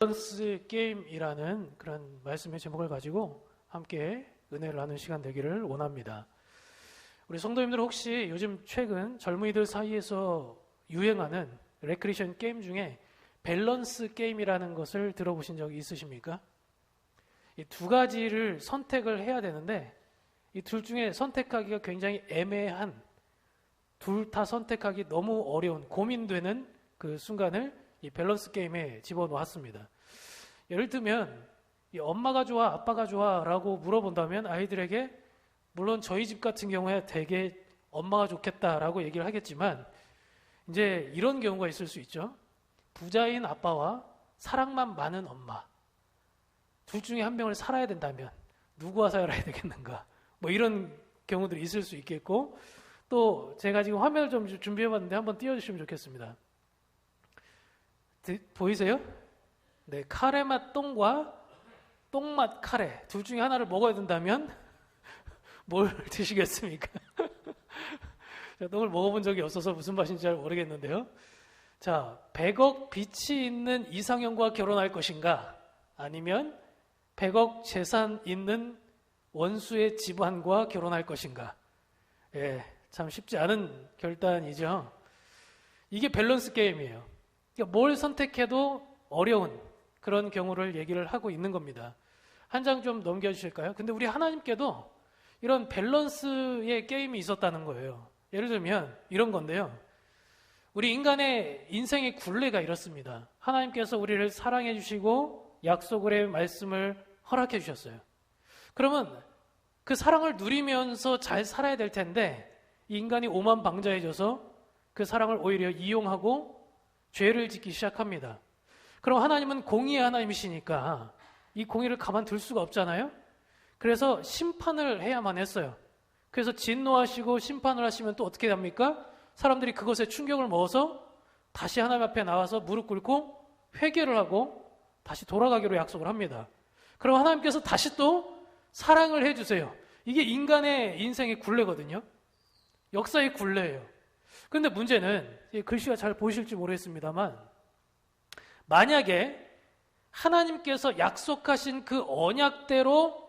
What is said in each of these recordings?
밸런스 게임이라는 그런 말씀의 제목을 가지고 함께 은혜를 나누는 시간 되기를 원합니다. 우리 성도님들 혹시 요즘 최근 젊은이들 사이에서 유행하는 레크리에이션 게임 중에 밸런스 게임이라는 것을 들어보신 적이 있으십니까? 이 두 가지를 선택을 해야 되는데 이 둘 중에 선택하기가 굉장히 애매한, 둘 다 선택하기 너무 어려운, 고민되는 그 순간을 이 밸런스 게임에 집어넣었습니다. 예를 들면 이 엄마가 좋아 아빠가 좋아 라고 물어본다면 아이들에게 물론 저희 집 같은 경우에 되게 엄마가 좋겠다라고 얘기를 하겠지만 이제 이런 경우가 있을 수 있죠. 부자인 아빠와 사랑만 많은 엄마, 둘 중에 한 명을 살아야 된다면 누구와 살아야 되겠는가, 뭐 이런 경우들이 있을 수 있겠고, 또 제가 지금 화면을 좀 준비해봤는데 한번 띄워주시면 좋겠습니다. 보이세요? 네, 카레맛 똥과 똥맛 카레 둘 중에 하나를 먹어야 된다면 뭘 드시겠습니까? 제가 똥을 먹어본 적이 없어서 무슨 맛인지 잘 모르겠는데요. 자, 100억 빚이 있는 이상형과 결혼할 것인가? 아니면 100억 재산 있는 원수의 집안과 결혼할 것인가? 예, 참 쉽지 않은 결단이죠. 이게 밸런스 게임이에요. 그러니까 뭘 선택해도 어려운 그런 경우를 얘기를 하고 있는 겁니다. 한 장 좀 넘겨주실까요? 근데 우리 하나님께도 이런 밸런스의 게임이 있었다는 거예요. 예를 들면 이런 건데요. 우리 인간의 인생의 굴레가 이렇습니다. 하나님께서 우리를 사랑해 주시고 약속의 말씀을 허락해 주셨어요. 그러면 그 사랑을 누리면서 잘 살아야 될 텐데 이 인간이 오만방자해져서 그 사랑을 오히려 이용하고 죄를 짓기 시작합니다. 그럼 하나님은 공의의 하나님이시니까 이 공의를 가만둘 수가 없잖아요. 그래서 심판을 해야만 했어요. 그래서 진노하시고 심판을 하시면 또 어떻게 됩니까? 사람들이 그것에 충격을 먹어서 다시 하나님 앞에 나와서 무릎 꿇고 회개를 하고 다시 돌아가기로 약속을 합니다. 그럼 하나님께서 다시 또 사랑을 해주세요. 이게 인간의 인생의 굴레거든요. 역사의 굴레예요. 그런데 문제는 글씨가 잘 보이실지 모르겠습니다만 만약에 하나님께서 약속하신 그 언약대로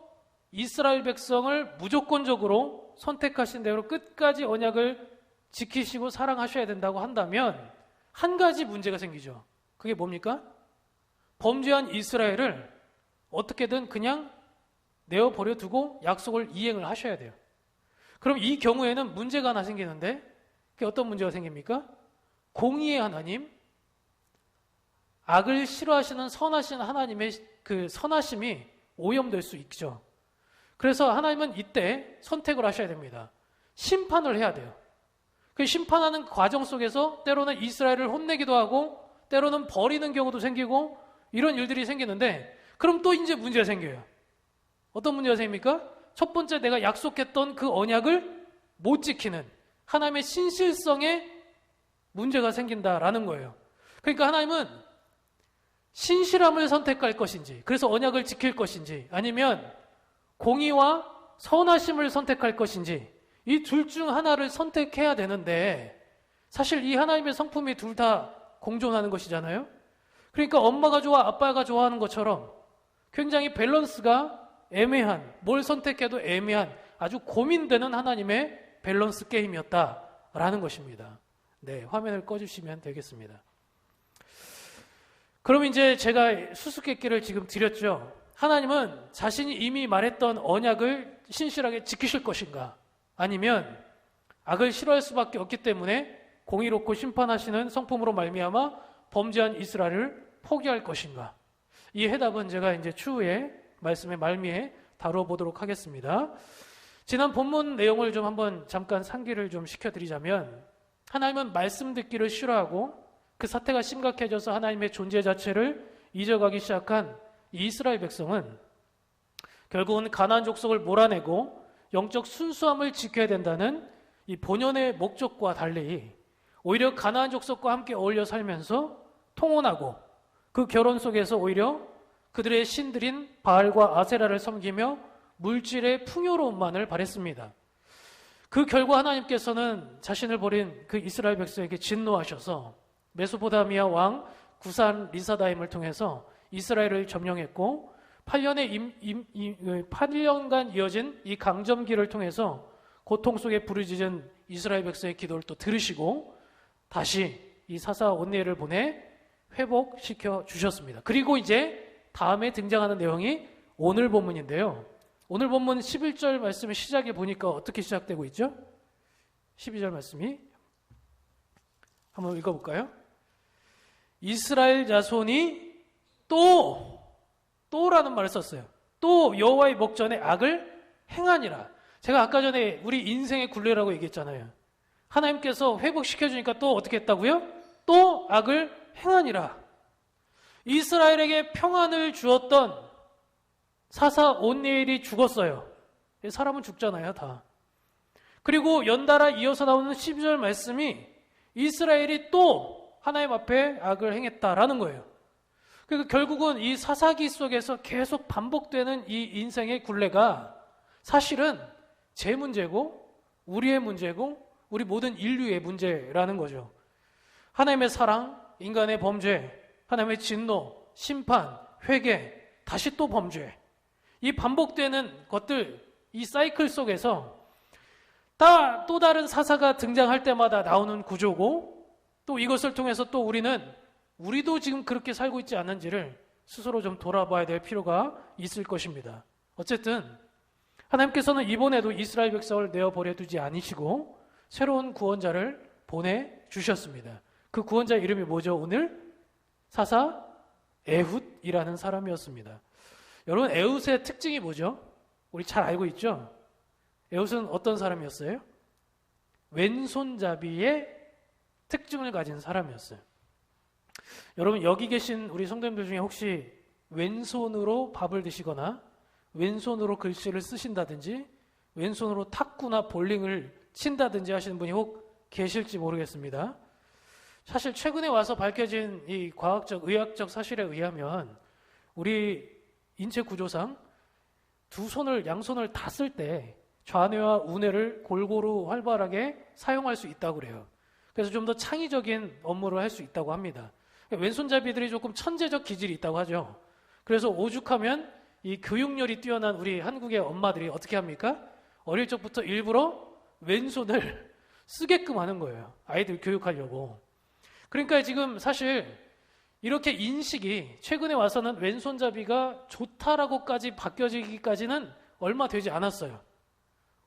이스라엘 백성을 무조건적으로 선택하신 대로 끝까지 언약을 지키시고 사랑하셔야 된다고 한다면 한 가지 문제가 생기죠. 그게 뭡니까? 범죄한 이스라엘을 어떻게든 그냥 내어버려 두고 약속을 이행을 하셔야 돼요. 그럼 이 경우에는 문제가 하나 생기는데 그게 어떤 문제가 생깁니까? 공의의 하나님, 악을 싫어하시는 선하신 하나님의 그 선하심이 오염될 수 있죠. 그래서 하나님은 이때 선택을 하셔야 됩니다. 심판을 해야 돼요. 그 심판하는 과정 속에서 때로는 이스라엘을 혼내기도 하고 때로는 버리는 경우도 생기고 이런 일들이 생기는데 그럼 또 이제 문제가 생겨요. 어떤 문제가 생깁니까? 첫 번째, 내가 약속했던 그 언약을 못 지키는 하나님의 신실성에 문제가 생긴다라는 거예요. 그러니까 하나님은 신실함을 선택할 것인지, 그래서 언약을 지킬 것인지, 아니면 공의와 선하심을 선택할 것인지, 이 둘 중 하나를 선택해야 되는데 사실 이 하나님의 성품이 둘 다 공존하는 것이잖아요. 그러니까 엄마가 좋아 아빠가 좋아하는 것처럼 굉장히 밸런스가 애매한, 뭘 선택해도 애매한 아주 고민되는 하나님의 밸런스 게임이었다라는 것입니다. 네, 화면을 꺼주시면 되겠습니다. 그럼 이제 제가 수수께끼를 지금 드렸죠. 하나님은 자신이 이미 말했던 언약을 신실하게 지키실 것인가? 아니면 악을 싫어할 수밖에 없기 때문에 공의롭고 심판하시는 성품으로 말미암아 범죄한 이스라엘을 포기할 것인가? 이 해답은 제가 이제 추후에 말씀의 말미에 다뤄보도록 하겠습니다. 지난 본문 내용을 좀 한번 잠깐 상기를 좀 시켜드리자면 하나님은 말씀 듣기를 싫어하고 그 사태가 심각해져서 하나님의 존재 자체를 잊어가기 시작한 이스라엘 백성은 결국은 가나안 족속을 몰아내고 영적 순수함을 지켜야 된다는 이 본연의 목적과 달리 오히려 가나안 족속과 함께 어울려 살면서 통혼하고 그 결혼 속에서 오히려 그들의 신들인 바알과 아세라를 섬기며 물질의 풍요로움만을 바랬습니다. 그 결과 하나님께서는 자신을 버린 그 이스라엘 백성에게 진노하셔서 메소포타미아 왕 구산 리사다임을 통해서 이스라엘을 점령했고 8년간 이어진 이 강점기를 통해서 고통 속에 부르짖은 이스라엘 백성의 기도를 또 들으시고 다시 이 사사 온니엘을 보내 회복시켜 주셨습니다. 그리고 이제 다음에 등장하는 내용이 오늘 본문인데요. 오늘 본문 11절 말씀의 시작에 보니까 어떻게 시작되고 있죠? 12절 말씀이 한번 읽어볼까요? 이스라엘 자손이 또라는 말을 썼어요. 또 여호와의 목전에 악을 행하니라. 제가 아까 전에 우리 인생의 굴레라고 얘기했잖아요. 하나님께서 회복시켜주니까 또 어떻게 했다고요? 또 악을 행하니라. 이스라엘에게 평안을 주었던 사사 온니엘이 죽었어요. 사람은 죽잖아요, 다. 그리고 연달아 이어서 나오는 12절 말씀이 이스라엘이 또 하나님 앞에 악을 행했다라는 거예요. 그러니까 결국은 이 사사기 속에서 계속 반복되는 이 인생의 굴레가 사실은 제 문제고 우리의 문제고 우리 모든 인류의 문제라는 거죠. 하나님의 사랑, 인간의 범죄, 하나님의 진노, 심판, 회개, 다시 또 범죄. 이 반복되는 것들, 이 사이클 속에서 또 다른 사사가 등장할 때마다 나오는 구조고 또 이것을 통해서 또 우리도 지금 그렇게 살고 있지 않은지를 스스로 좀 돌아봐야 될 필요가 있을 것입니다. 어쨌든 하나님께서는 이번에도 이스라엘 백성을 내어버려 두지 않으시고 새로운 구원자를 보내주셨습니다. 그 구원자 이름이 뭐죠? 오늘 사사 에훗이라는 사람이었습니다. 여러분, 에훗의 특징이 뭐죠? 우리 잘 알고 있죠? 에훗은 어떤 사람이었어요? 왼손잡이의 특징을 가진 사람이었어요. 여러분, 여기 계신 우리 성도님들 중에 혹시 왼손으로 밥을 드시거나 왼손으로 글씨를 쓰신다든지 왼손으로 탁구나 볼링을 친다든지 하시는 분이 혹 계실지 모르겠습니다. 사실 최근에 와서 밝혀진 이 과학적, 의학적 사실에 의하면 우리 인체 구조상 양손을 다 쓸 때 좌뇌와 우뇌를 골고루 활발하게 사용할 수 있다고 그래요. 그래서 좀 더 창의적인 업무를 할 수 있다고 합니다. 왼손잡이들이 조금 천재적 기질이 있다고 하죠. 그래서 오죽하면 이 교육열이 뛰어난 우리 한국의 엄마들이 어떻게 합니까? 어릴 적부터 일부러 왼손을 쓰게끔 하는 거예요. 아이들 교육하려고. 그러니까 지금 사실 이렇게 인식이 최근에 와서는 왼손잡이가 좋다라고까지 바뀌어지기까지는 얼마 되지 않았어요.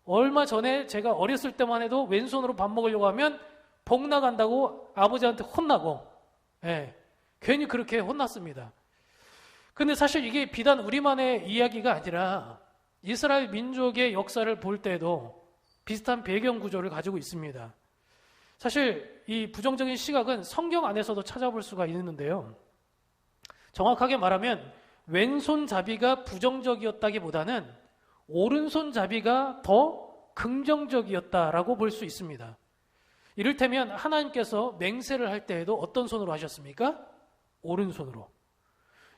얼마 전에 제가 어렸을 때만 해도 왼손으로 밥 먹으려고 하면 복 나간다고 아버지한테 혼나고, 괜히 그렇게 혼났습니다. 근데 사실 이게 비단 우리만의 이야기가 아니라 이스라엘 민족의 역사를 볼 때도 비슷한 배경 구조를 가지고 있습니다. 사실 이 부정적인 시각은 성경 안에서도 찾아볼 수가 있는데요. 정확하게 말하면 왼손잡이가 부정적이었다기보다는 오른손잡이가 더 긍정적이었다라고 볼 수 있습니다. 이를테면 하나님께서 맹세를 할 때에도 어떤 손으로 하셨습니까? 오른손으로.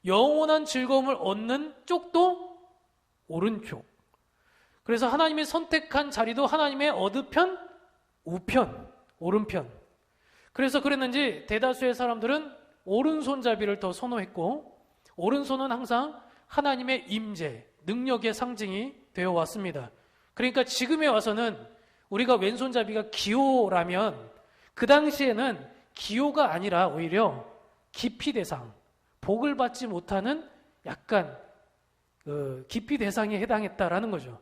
영원한 즐거움을 얻는 쪽도 오른쪽. 그래서 하나님이 선택한 자리도 하나님의 어느 편? 우편, 오른편. 그래서 그랬는지 대다수의 사람들은 오른손잡이를 더 선호했고 오른손은 항상 하나님의 임재, 능력의 상징이 되어 왔습니다. 그러니까 지금에 와서는 우리가 왼손잡이가 기호라면 그 당시에는 기호가 아니라 오히려 기피 대상, 복을 받지 못하는 약간 기피 대상에 해당했다라는 거죠.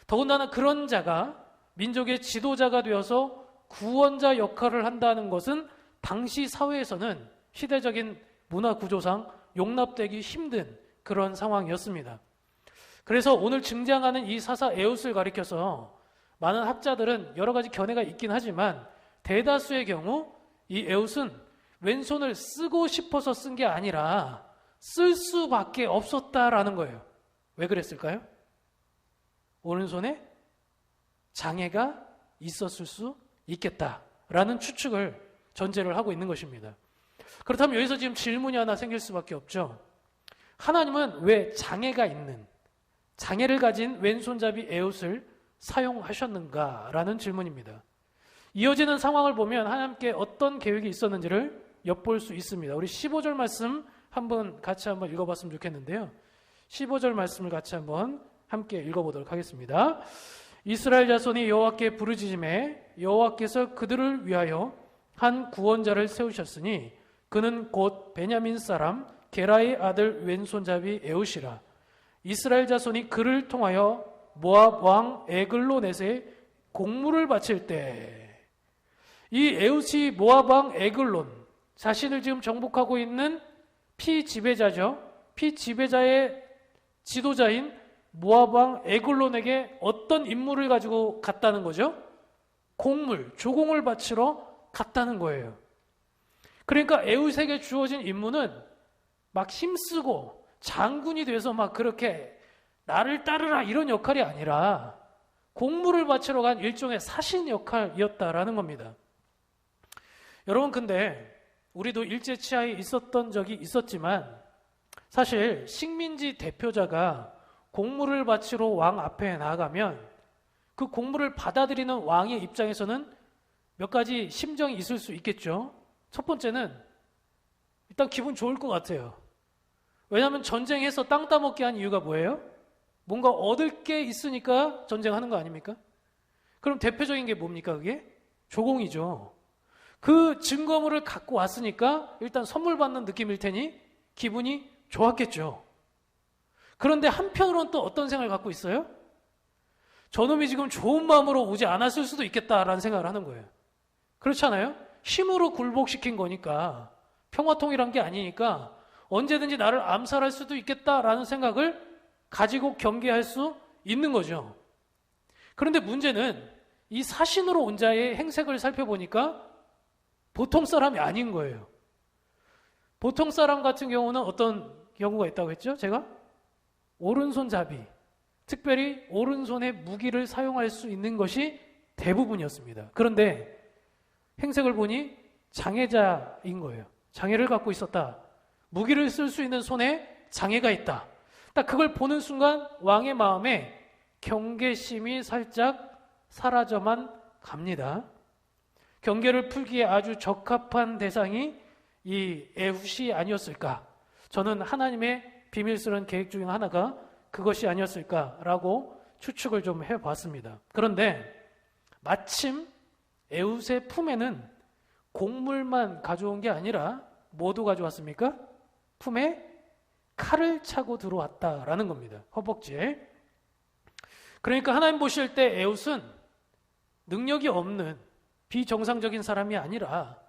더군다나 그런 자가 민족의 지도자가 되어서 구원자 역할을 한다는 것은 당시 사회에서는 시대적인 문화 구조상 용납되기 힘든 그런 상황이었습니다. 그래서 오늘 등장하는 이 사사 에훗을 가리켜서 많은 학자들은 여러 가지 견해가 있긴 하지만 대다수의 경우 이 에훗은 왼손을 쓰고 싶어서 쓴 게 아니라 쓸 수밖에 없었다라는 거예요. 왜 그랬을까요? 오른손에 장애가 있었을 수 있겠다라는 추측을 전제를 하고 있는 것입니다. 그렇다면 여기서 지금 질문이 하나 생길 수밖에 없죠. 하나님은 왜 장애를 가진 왼손잡이 에훗을 사용하셨는가라는 질문입니다. 이어지는 상황을 보면 하나님께 어떤 계획이 있었는지를 엿볼 수 있습니다. 우리 15절 말씀 같이 한번 읽어봤으면 좋겠는데요. 15절 말씀을 같이 함께 읽어보도록 하겠습니다. 이스라엘 자손이 여호와께 부르짖음에 여호와께서 그들을 위하여 한 구원자를 세우셨으니 그는 곧 베냐민 사람 게라의 아들 왼손잡이 에웃이라. 이스라엘 자손이 그를 통하여 모압 왕 에글론에게 공물을 바칠 때, 이 에웃이 모압 왕 에글론, 자신을 지금 정복하고 있는 피지배자죠. 피지배자의 지도자인 모압 왕 에글론에게 어떤 임무를 가지고 갔다는 거죠? 공물, 조공을 바치러 갔다는 거예요. 그러니까 에웃에게 주어진 임무는 막 힘쓰고 장군이 돼서 막 그렇게 나를 따르라 이런 역할이 아니라 공물을 바치러 간 일종의 사신 역할이었다라는 겁니다. 여러분, 근데 우리도 일제치하에 있었던 적이 있었지만 사실 식민지 대표자가 공물을 바치러 왕 앞에 나아가면 그 공물을 받아들이는 왕의 입장에서는 몇 가지 심정이 있을 수 있겠죠. 첫 번째는 일단 기분 좋을 것 같아요. 왜냐하면 전쟁해서 땅 따먹게 한 이유가 뭐예요? 뭔가 얻을 게 있으니까 전쟁하는 거 아닙니까? 그럼 대표적인 게 뭡니까? 그게? 조공이죠. 그 증거물을 갖고 왔으니까 일단 선물 받는 느낌일 테니 기분이 좋았겠죠. 그런데 한편으로는 또 어떤 생각을 갖고 있어요? 저놈이 지금 좋은 마음으로 오지 않았을 수도 있겠다라는 생각을 하는 거예요. 그렇잖아요? 힘으로 굴복시킨 거니까, 평화통일한 게 아니니까 언제든지 나를 암살할 수도 있겠다라는 생각을 가지고 경계할 수 있는 거죠. 그런데 문제는 이 사신으로 온 자의 행색을 살펴보니까 보통 사람이 아닌 거예요. 보통 사람 같은 경우는 어떤 경우가 있다고 했죠? 제가? 오른손잡이, 특별히 오른손에 무기를 사용할 수 있는 것이 대부분이었습니다. 그런데 행색을 보니 장애자인 거예요. 장애를 갖고 있었다. 무기를 쓸 수 있는 손에 장애가 있다. 딱 그걸 보는 순간 왕의 마음에 경계심이 살짝 사라져만 갑니다. 경계를 풀기에 아주 적합한 대상이 이 에훗이 아니었을까? 저는 하나님의 비밀스러운 계획 중 하나가 그것이 아니었을까라고 추측을 좀 해봤습니다. 그런데 마침 에훗의 품에는 곡물만 가져온 게 아니라 뭐도 가져왔습니까? 품에 칼을 차고 들어왔다라는 겁니다. 허벅지에. 그러니까 하나님 보실 때 에훗은 능력이 없는 비정상적인 사람이 아니라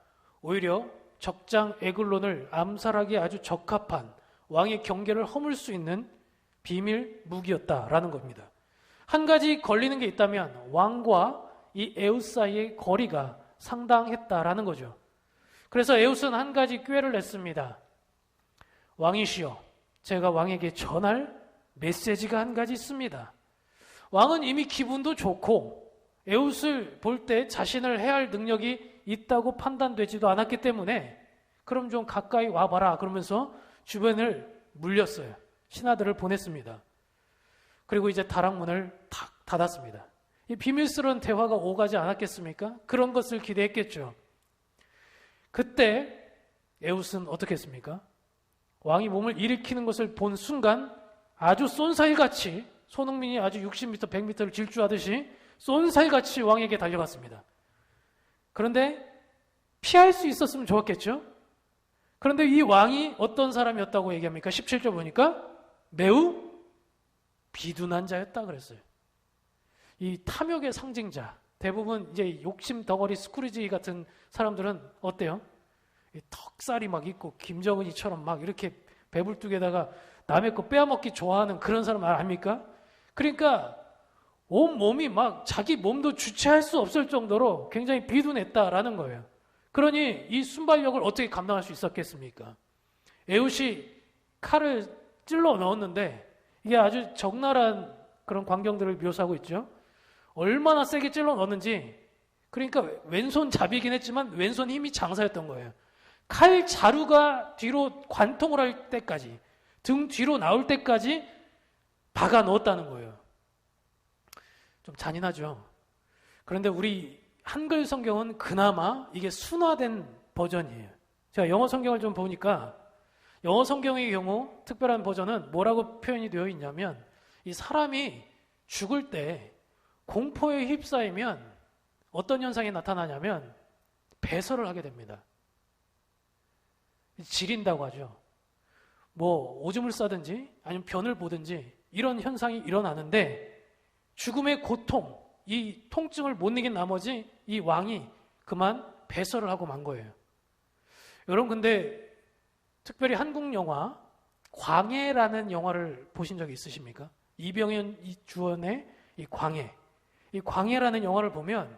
오히려 적장 에글론을 암살하기에 아주 적합한 왕의 경계를 허물 수 있는 비밀 무기였다라는 겁니다. 한 가지 걸리는 게 있다면 왕과 이 에훗 사이의 거리가 상당했다라는 거죠. 그래서 에훗은 한 가지 꾀를 냈습니다. 왕이시여, 제가 왕에게 전할 메시지가 한 가지 있습니다. 왕은 이미 기분도 좋고 에훗을 볼 때 자신을 해할 능력이 있다고 판단되지도 않았기 때문에 그럼 좀 가까이 와봐라 그러면서 주변을 물렸어요. 신하들을 보냈습니다. 그리고 이제 다락문을 탁 닫았습니다. 이 비밀스러운 대화가 오가지 않았겠습니까? 그런 것을 기대했겠죠. 그때 에훗은 어떻게 했습니까? 왕이 몸을 일으키는 것을 본 순간 아주 쏜살같이, 손흥민이 아주 60m, 100m를 질주하듯이 쏜살같이 왕에게 달려갔습니다. 그런데 피할 수 있었으면 좋았겠죠? 그런데 이 왕이 어떤 사람이었다고 얘기합니까? 17절 보니까 매우 비둔한 자였다 그랬어요. 이 탐욕의 상징자, 대부분 이제 욕심 덩어리 스크루지 같은 사람들은 어때요? 턱살이 막 있고 김정은이처럼 막 이렇게 배불뚝에다가 남의 거 빼앗먹기 좋아하는 그런 사람 아닙니까? 그러니까 온 몸이 막 자기 몸도 주체할 수 없을 정도로 굉장히 비둔했다라는 거예요. 그러니 이 순발력을 어떻게 감당할 수 있었겠습니까? 에훗이 칼을 찔러 넣었는데 이게 아주 적나라한 그런 광경들을 묘사하고 있죠. 얼마나 세게 찔러 넣었는지, 그러니까 왼손 잡이긴 했지만 왼손 힘이 장사였던 거예요. 칼 자루가 뒤로 관통을 할 때까지, 등 뒤로 나올 때까지 박아 넣었다는 거예요. 좀 잔인하죠. 그런데 우리 한글 성경은 그나마 이게 순화된 버전이에요. 제가 영어 성경을 좀 보니까 영어 성경의 경우 특별한 버전은 뭐라고 표현이 되어 있냐면 이 사람이 죽을 때 공포에 휩싸이면 어떤 현상이 나타나냐면 배설을 하게 됩니다. 지린다고 하죠. 뭐 오줌을 싸든지 아니면 변을 보든지 이런 현상이 일어나는데 죽음의 고통, 이 통증을 못 이긴 나머지 이 왕이 그만 배설을 하고 만 거예요. 여러분 근데 특별히 한국 영화 광해라는 영화를 보신 적이 있으십니까? 이병현 주연의 이 광해. 이 광해라는 영화를 보면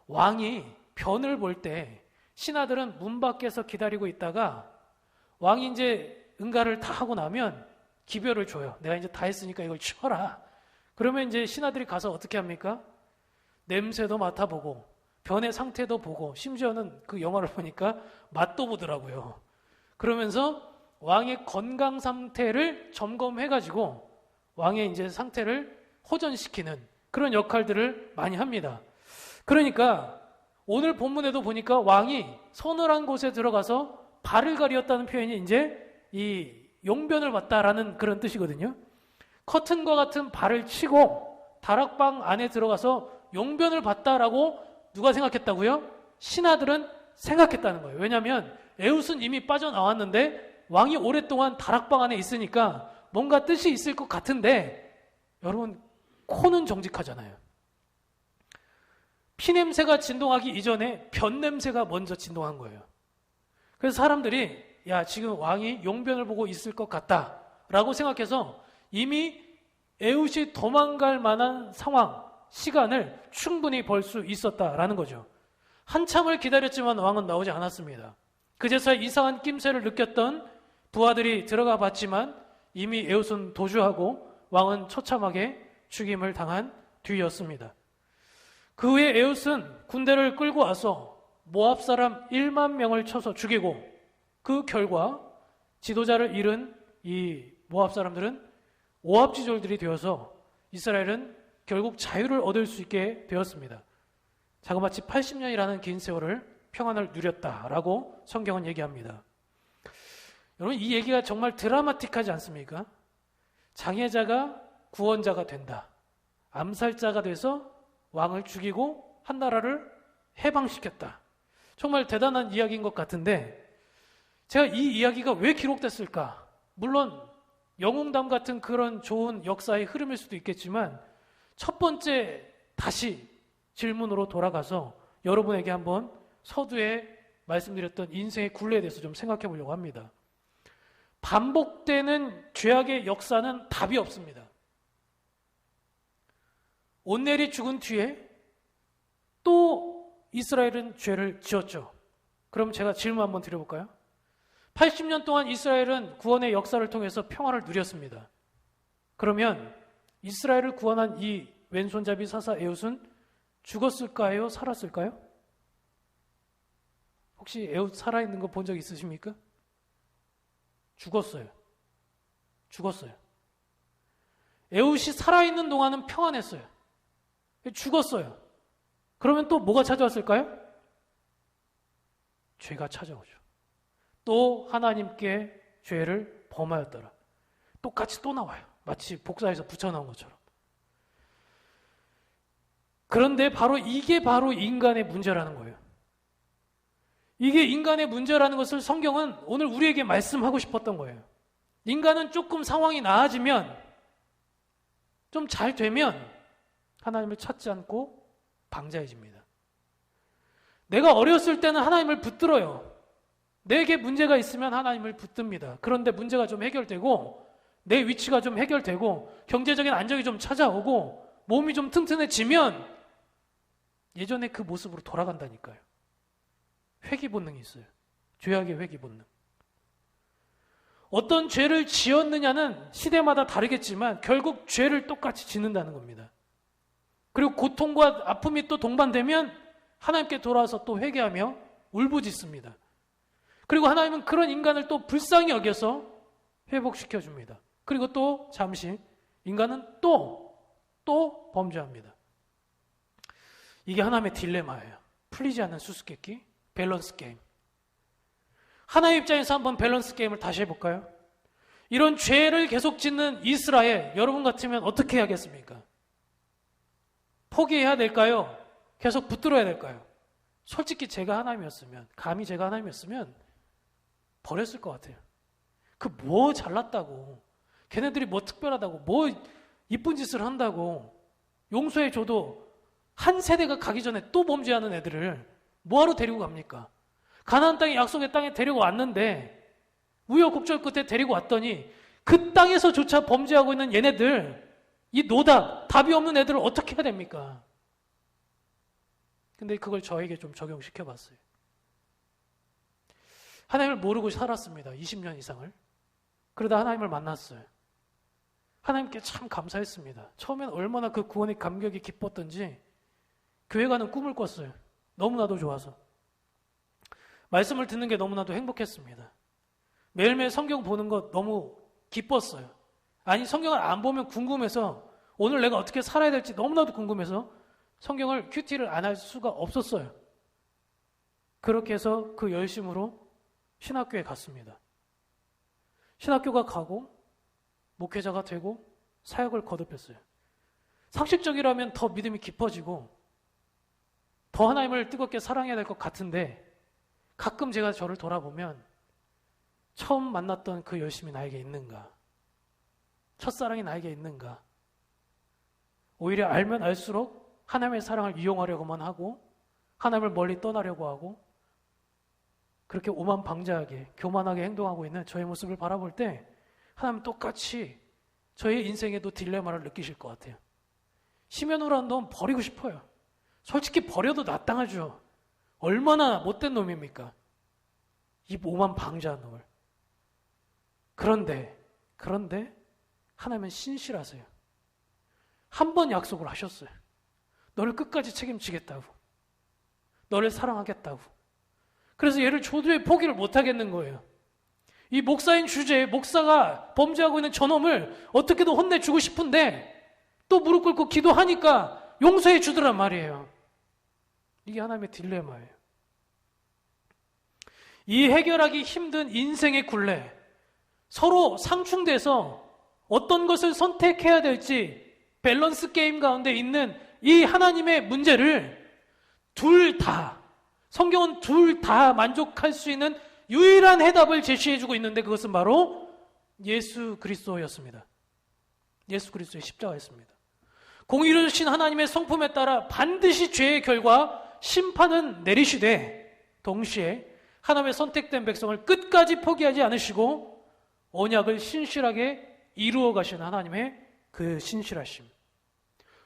왕이 변을 볼 때 신하들은 문 밖에서 기다리고 있다가 왕이 이제 응가를 다 하고 나면 기별을 줘요. 내가 이제 다 했으니까 이걸 치워라. 그러면 이제 신하들이 가서 어떻게 합니까? 냄새도 맡아보고 변의 상태도 보고 심지어는 그 영화를 보니까 맛도 보더라고요. 그러면서 왕의 건강 상태를 점검해가지고 왕의 이제 상태를 호전시키는 그런 역할들을 많이 합니다. 그러니까 오늘 본문에도 보니까 왕이 서늘한 곳에 들어가서 발을 가리었다는 표현이 이제 이 용변을 봤다라는 그런 뜻이거든요. 커튼과 같은 발을 치고 다락방 안에 들어가서 용변을 봤다라고 누가 생각했다고요? 신하들은 생각했다는 거예요. 왜냐하면 에웃은 이미 빠져나왔는데 왕이 오랫동안 다락방 안에 있으니까 뭔가 뜻이 있을 것 같은데 여러분 코는 정직하잖아요. 피냄새가 진동하기 이전에 변냄새가 먼저 진동한 거예요. 그래서 사람들이 야 지금 왕이 용변을 보고 있을 것 같다라고 생각해서 이미 에웃이 도망갈 만한 상황, 시간을 충분히 벌 수 있었다라는 거죠. 한참을 기다렸지만 왕은 나오지 않았습니다. 그제서야 이상한 낌새를 느꼈던 부하들이 들어가 봤지만 이미 에웃은 도주하고 왕은 처참하게 죽임을 당한 뒤였습니다. 그 후에 에웃은 군대를 끌고 와서 모압 사람 1만 명을 쳐서 죽이고 그 결과 지도자를 잃은 이 모압 사람들은 오합지졸들이 되어서 이스라엘은 결국 자유를 얻을 수 있게 되었습니다. 자그마치 80년이라는 긴 세월을 평안을 누렸다라고 성경은 얘기합니다. 여러분 이 얘기가 정말 드라마틱하지 않습니까? 장애자가 구원자가 된다. 암살자가 돼서 왕을 죽이고 한 나라를 해방시켰다. 정말 대단한 이야기인 것 같은데 제가 이 이야기가 왜 기록됐을까? 물론 영웅담 같은 그런 좋은 역사의 흐름일 수도 있겠지만 첫 번째 다시 질문으로 돌아가서 여러분에게 한번 서두에 말씀드렸던 인생의 굴레에 대해서 좀 생각해 보려고 합니다. 반복되는 죄악의 역사는 답이 없습니다. 온넬이 죽은 뒤에 또 이스라엘은 죄를 지었죠. 그럼 제가 질문 한번 드려볼까요? 80년 동안 이스라엘은 구원의 역사를 통해서 평화를 누렸습니다. 그러면 이스라엘을 구원한 이 왼손잡이 사사 에웃은 죽었을까요? 살았을까요? 혹시 에웃 살아있는 거 본 적 있으십니까? 죽었어요. 죽었어요. 에웃이 살아있는 동안은 평안했어요. 죽었어요. 그러면 또 뭐가 찾아왔을까요? 죄가 찾아오죠. 또 하나님께 죄를 범하였더라. 똑같이 또 나와요. 마치 복사해서 붙여놓은 것처럼. 그런데 이게 바로 인간의 문제라는 거예요. 이게 인간의 문제라는 것을 성경은 오늘 우리에게 말씀하고 싶었던 거예요. 인간은 조금 상황이 나아지면 좀 잘 되면 하나님을 찾지 않고 방자해집니다. 내가 어렸을 때는 하나님을 붙들어요. 내게 문제가 있으면 하나님을 붙듭니다. 그런데 문제가 좀 해결되고 내 위치가 좀 해결되고 경제적인 안정이 좀 찾아오고 몸이 좀 튼튼해지면 예전에 그 모습으로 돌아간다니까요. 회귀 본능이 있어요. 죄악의 회귀 본능. 어떤 죄를 지었느냐는 시대마다 다르겠지만 결국 죄를 똑같이 짓는다는 겁니다. 그리고 고통과 아픔이 또 동반되면 하나님께 돌아와서 또 회개하며 울부짖습니다. 그리고 하나님은 그런 인간을 또 불쌍히 여겨서 회복시켜 줍니다. 그리고 또 잠시 인간은 또 범죄합니다. 이게 하나님의 딜레마예요. 풀리지 않는 수수께끼, 밸런스 게임. 하나님 입장에서 한번 밸런스 게임을 다시 해볼까요? 이런 죄를 계속 짓는 이스라엘, 여러분 같으면 어떻게 해야겠습니까? 포기해야 될까요? 계속 붙들어야 될까요? 솔직히 제가 하나님이었으면, 감히 제가 하나님이었으면 버렸을 것 같아요. 그 뭐 잘났다고, 걔네들이 뭐 특별하다고, 뭐 이쁜 짓을 한다고 용서해줘도 한 세대가 가기 전에 또 범죄하는 애들을 뭐하러 데리고 갑니까? 가나안 땅에, 약속의 땅에 데리고 왔는데 우여곡절 끝에 데리고 왔더니 그 땅에서조차 범죄하고 있는 얘네들, 이 노답, 답이 없는 애들을 어떻게 해야 됩니까? 근데 그걸 저에게 좀 적용시켜 봤어요. 하나님을 모르고 살았습니다. 20년 이상을. 그러다 하나님을 만났어요. 하나님께 참 감사했습니다. 처음엔 얼마나 그 구원의 감격이 기뻤던지 교회 가는 꿈을 꿨어요. 너무나도 좋아서. 말씀을 듣는 게 너무나도 행복했습니다. 매일매일 성경 보는 것 너무 기뻤어요. 아니, 성경을 안 보면 궁금해서, 오늘 내가 어떻게 살아야 될지 너무나도 궁금해서 성경을 큐티를 안 할 수가 없었어요. 그렇게 해서 그 열심으로 신학교에 갔습니다. 신학교가 가고 목회자가 되고 사역을 거듭했어요. 상식적이라면 더 믿음이 깊어지고 더 하나님을 뜨겁게 사랑해야 될 것 같은데, 가끔 제가 저를 돌아보면 처음 만났던 그 열심이 나에게 있는가? 첫사랑이 나에게 있는가? 오히려 알면 알수록 하나님의 사랑을 이용하려고만 하고 하나님을 멀리 떠나려고 하고 그렇게 오만방자하게 교만하게 행동하고 있는 저의 모습을 바라볼 때 하나님 똑같이 저의 인생에도 딜레마를 느끼실 것 같아요. 시면우라는 놈 버리고 싶어요. 솔직히 버려도 마땅하죠. 얼마나 못된 놈입니까? 이 오만방자한 놈을. 그런데 하나님은 신실하세요. 한 번 약속을 하셨어요. 너를 끝까지 책임지겠다고. 너를 사랑하겠다고. 그래서 얘를 도저히 포기를 못하겠는 거예요. 이 목사인 주제에 목사가 범죄하고 있는 저놈을 어떻게든 혼내주고 싶은데 또 무릎 꿇고 기도하니까 용서해 주더란 말이에요. 이게 하나님의 딜레마예요. 이 해결하기 힘든 인생의 굴레, 서로 상충돼서 어떤 것을 선택해야 될지 밸런스 게임 가운데 있는 이 하나님의 문제를 성경은 둘 다 만족할 수 있는 유일한 해답을 제시해주고 있는데, 그것은 바로 예수 그리스도였습니다. 예수 그리스도의 십자가였습니다. 공의로우신 하나님의 성품에 따라 반드시 죄의 결과 심판은 내리시되, 동시에 하나님의 선택된 백성을 끝까지 포기하지 않으시고 언약을 신실하게 이루어 가신 하나님의 그 신실하심,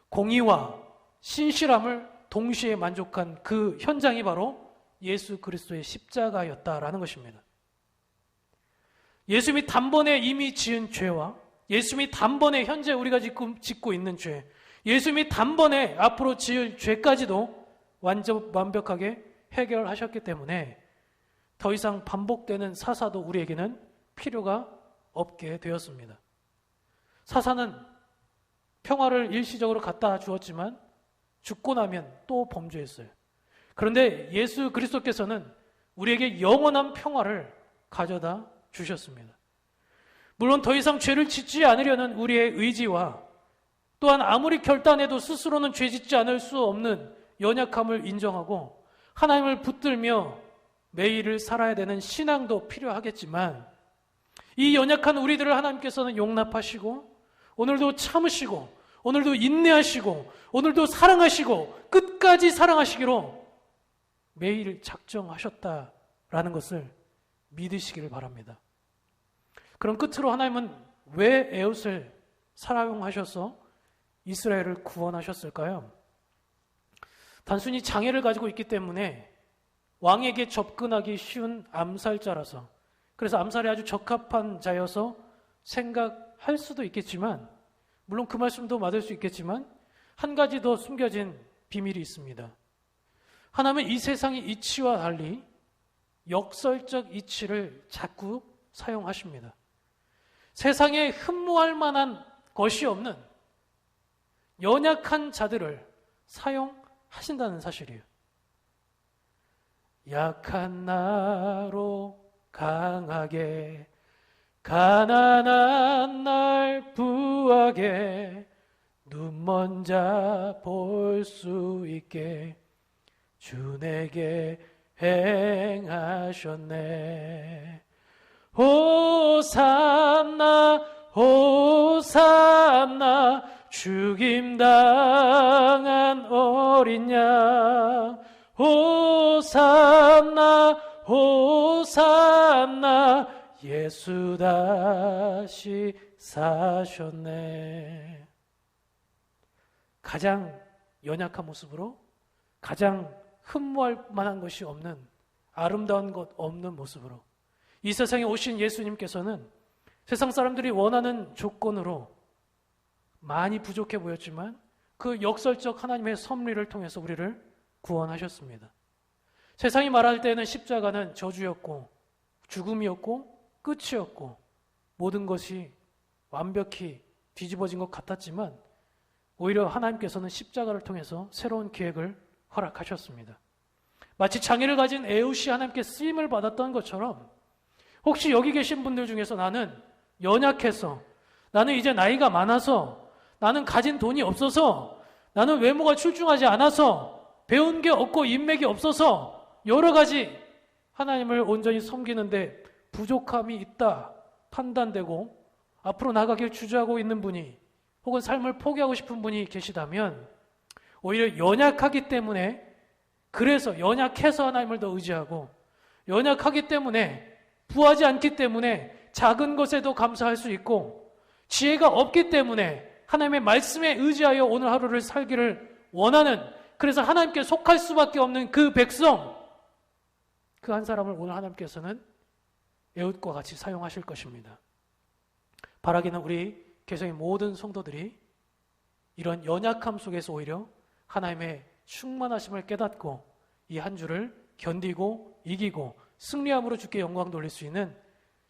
공의와 신실함을 동시에 만족한 그 현장이 바로 예수 그리스도의 십자가였다라는 것입니다. 예수님이 단번에 이미 지은 죄와 예수님이 단번에 현재 우리가 짓고 있는 죄, 예수님이 단번에 앞으로 지을 죄까지도 완벽하게 해결하셨기 때문에 더 이상 반복되는 사사도 우리에게는 필요가 없게 되었습니다. 사사는 평화를 일시적으로 갖다 주었지만 죽고 나면 또 범죄했어요. 그런데 예수 그리스도께서는 우리에게 영원한 평화를 가져다 주셨습니다. 물론 더 이상 죄를 짓지 않으려는 우리의 의지와 또한 아무리 결단해도 스스로는 죄 짓지 않을 수 없는 연약함을 인정하고 하나님을 붙들며 매일을 살아야 되는 신앙도 필요하겠지만, 이 연약한 우리들을 하나님께서는 용납하시고 오늘도 참으시고 오늘도 인내하시고 오늘도 사랑하시고 끝까지 사랑하시기로 매일 작정하셨다라는 것을 믿으시기를 바랍니다. 그럼 끝으로 하나님은 왜 에웃을 사용하셔서 이스라엘을 구원하셨을까요? 단순히 장애를 가지고 있기 때문에 왕에게 접근하기 쉬운 암살자라서, 그래서 암살에 아주 적합한 자여서 생각할 수도 있겠지만, 물론 그 말씀도 맞을 수 있겠지만 한 가지 더 숨겨진 비밀이 있습니다. 하나님은 이 세상의 이치와 달리 역설적 이치를 자꾸 사용하십니다. 세상에 흠모할 만한 것이 없는 연약한 자들을 사용하신다는 사실이에요. 약한 나로 강하게 가난한 날 부하게 눈먼 자 볼 수 있게 주 내게 행하셨네. 호산나 호산나 죽임당한 어린 양 호산나 호산나 예수 다시 사셨네. 가장 연약한 모습으로 가장 흠모할 만한 것이 없는 아름다운 것 없는 모습으로 이 세상에 오신 예수님께서는 세상 사람들이 원하는 조건으로 많이 부족해 보였지만 그 역설적 하나님의 섭리를 통해서 우리를 구원하셨습니다. 세상이 말할 때는 십자가는 저주였고 죽음이었고 끝이었고 모든 것이 완벽히 뒤집어진 것 같았지만 오히려 하나님께서는 십자가를 통해서 새로운 계획을 허락하셨습니다. 마치 장애를 가진 에웃이 하나님께 쓰임을 받았던 것처럼 혹시 여기 계신 분들 중에서 나는 연약해서 나는 이제 나이가 많아서 나는 가진 돈이 없어서 나는 외모가 출중하지 않아서 배운 게 없고 인맥이 없어서 여러 가지 하나님을 온전히 섬기는데 부족함이 있다 판단되고 앞으로 나가길 주저하고 있는 분이 혹은 삶을 포기하고 싶은 분이 계시다면 오히려 연약하기 때문에 그래서 연약해서 하나님을 더 의지하고 연약하기 때문에 부하지 않기 때문에 작은 것에도 감사할 수 있고 지혜가 없기 때문에 하나님의 말씀에 의지하여 오늘 하루를 살기를 원하는 그래서 하나님께 속할 수밖에 없는 그 백성 그 한 사람을 오늘 하나님께서는 에웃과 같이 사용하실 것입니다. 바라기는 우리 개성의 모든 성도들이 이런 연약함 속에서 오히려 하나님의 충만하심을 깨닫고 이 한 주를 견디고 이기고 승리함으로 주께 영광 돌릴 수 있는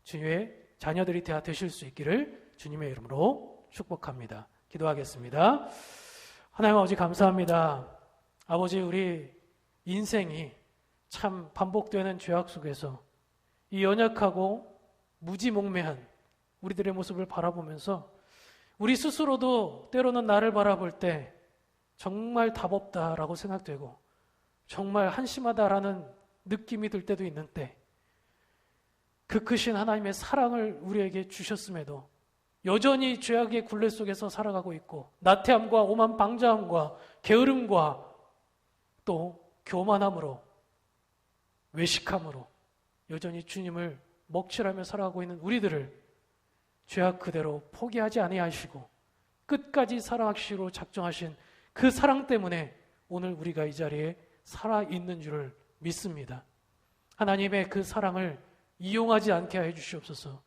주님의 자녀들이 되실 수 있기를 주님의 이름으로 축복합니다. 기도하겠습니다. 하나님 아버지 감사합니다. 아버지 우리 인생이 참 반복되는 죄악 속에서 이 연약하고 무지몽매한 우리들의 모습을 바라보면서 우리 스스로도 때로는 나를 바라볼 때 정말 답 없다라고 생각되고 정말 한심하다라는 느낌이 들 때도 있는 때 그 크신 하나님의 사랑을 우리에게 주셨음에도 여전히 죄악의 굴레 속에서 살아가고 있고 나태함과 오만 방자함과 게으름과 또 교만함으로 외식함으로 여전히 주님을 먹칠하며 살아가고 있는 우리들을 죄악 그대로 포기하지 아니하시고 끝까지 사랑하시기로 작정하신 그 사랑 때문에 오늘 우리가 이 자리에 살아있는 줄을 믿습니다. 하나님의 그 사랑을 이용하지 않게 해 주시옵소서.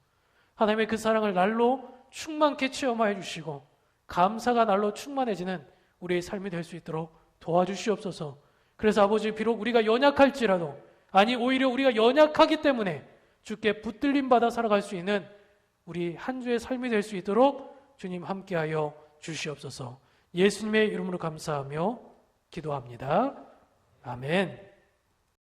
하나님의 그 사랑을 날로 충만케 체험하여 주시고 감사가 날로 충만해지는 우리의 삶이 될 수 있도록 도와주시옵소서. 그래서 아버지 비록 우리가 연약할지라도 아니 오히려 우리가 연약하기 때문에 주께 붙들림 받아 살아갈 수 있는 우리 한 주의 삶이 될 수 있도록 주님 함께하여 주시옵소서. 예수님의 이름으로 감사하며 기도합니다. 아멘.